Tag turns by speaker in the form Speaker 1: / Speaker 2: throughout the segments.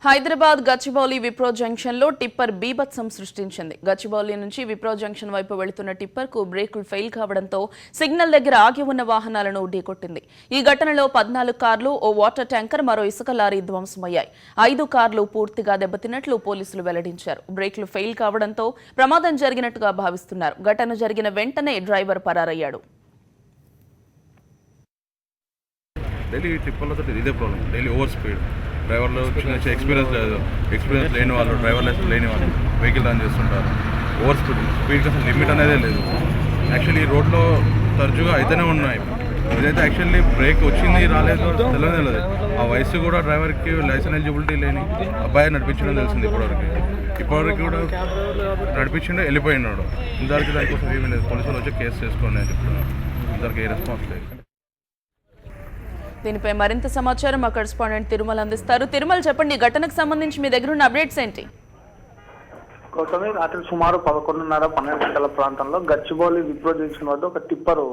Speaker 1: Hyderabad Gachibowli Wipro junction లో tipper బీభత్సం సృష్టించింది. గచ్చిబౌలి నుంచి విప్రో జంక్షన్ వైపు వెళుతున్న టిప్పర్ కు బ్రేకులు ఫెయిల్ కావడంతో సిగ్నల్ దగ్గర ఆగి ఉన్న వాహనాలను ఢీకొట్టింది. ఈ ఘటనలో 14 కార్లు, ఓ వాటర్ ట్యాంకర్, మరో ఇసుక లారీ ధ్వంసమయ్యాయి. 5 కార్లు పూర్తిగా దెబ్బతిన్నట్లు పోలీసులు వెల్లడించారు. బ్రేకులు ఫెయిల్ కావడంతో ప్రమాదం జరిగినట్టుగా భావిస్తున్నారు. ఘటన జరిగిన వెంటనే డ్రైవర్ పరారయ్యాడు.
Speaker 2: డ్రైవర్లు ఎక్స్పీరియన్స్ లేదు, ఎక్స్పీరియన్స్ లేని వాళ్ళు, డ్రైవర్ లైసెన్స్ లేని వాళ్ళు వెహికల్ రన్ చేస్తుంటారు. ఓవర్ స్పీడ్కి అసలు లిమిట్ అనేదే లేదు. యాక్చువల్లీ ఈ రోడ్లో తరచుగా అయితేనే ఉన్నాయి. ఇదైతే యాక్చువల్లీ బ్రేక్ వచ్చింది రాలేదు తెలియదు. ఆ వయసు కూడా డ్రైవర్కి లైసెన్స్ ఎలిజిబిలిటీ లేని అబ్బాయి నడిపించడం తెలిసింది. ఇప్పటివరకు కూడా నడిపించిండే వెళ్ళిపోయినాడు. ఇంతవరకు దానికోసం ఏమీ లేదు. పోలీసులు వచ్చి కేసు చేసుకోండి అని చెప్తున్నారు. ఇంతవరకు ఏ రెస్పాన్స్ లేదు.
Speaker 1: దీనిపై మరింత సమాచారం మా కరెస్పాండెంట్ తిరుమల అందిస్తారు. తిరుమల, చెప్పండి, ఘటనకు సంబంధించి మీ దగ్గర ఉన్న అప్డేట్స్ ఏంటి?
Speaker 3: గౌతమి, రాత్రి సుమారు 11:30-12 గంటల ప్రాంతంలో గచ్చిబౌలి విప్రో జంక్షన్ వద్ద ఒక టిప్పరు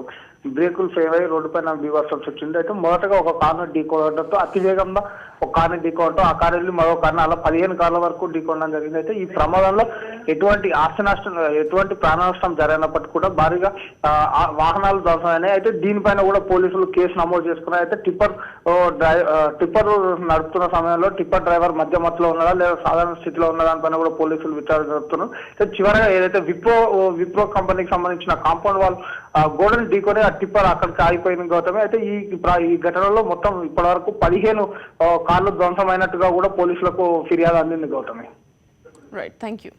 Speaker 3: బ్రేకులు ఫెయిల్ అయ్యి రోడ్డుపైన బీభత్సం వచ్చింది. అయితే మొదటగా ఒక కారును ఢీకోవడంతో అతివేగంగా ఒక కారుని ఢీకోవడంతో ఆ కారు వెళ్ళి మరో కారును అలా 15 కార్ల వరకు ఢీకోవడం జరిగింది. అయితే ఈ ప్రమాదంలో ఎటువంటి ఆస్తి నష్టం, ఎటువంటి ప్రాణ నష్టం జరిగినప్పటికీ కూడా భారీగా వాహనాలు ధ్వంసమైనాయి. అయితే దీనిపైన కూడా పోలీసులు కేసు నమోదు చేసుకున్నారు. అయితే టిప్పర్ నడుపుతున్న సమయంలో టిప్పర్ డ్రైవర్ మధ్యలో ఉన్నదా లేదా సాధారణ స్థితిలో ఉన్న దానిపైన కూడా పోలీసులు విచారణ జరుపుతున్నారు. చివరగా ఏదైతే విప్రో కంపెనీకి సంబంధించిన కాంపౌండ్ వాల్ గోడను ఢీకొని ఆ టిప్పర్ అక్కడికి ఆగిపోయింది. గౌతమి, అయితే ఈ ఘటనలో మొత్తం ఇప్పటి వరకు 15 కార్లు ధ్వంసమైనట్టుగా కూడా పోలీసులకు ఫిర్యాదు అందింది. Gautami,
Speaker 1: right, thank you.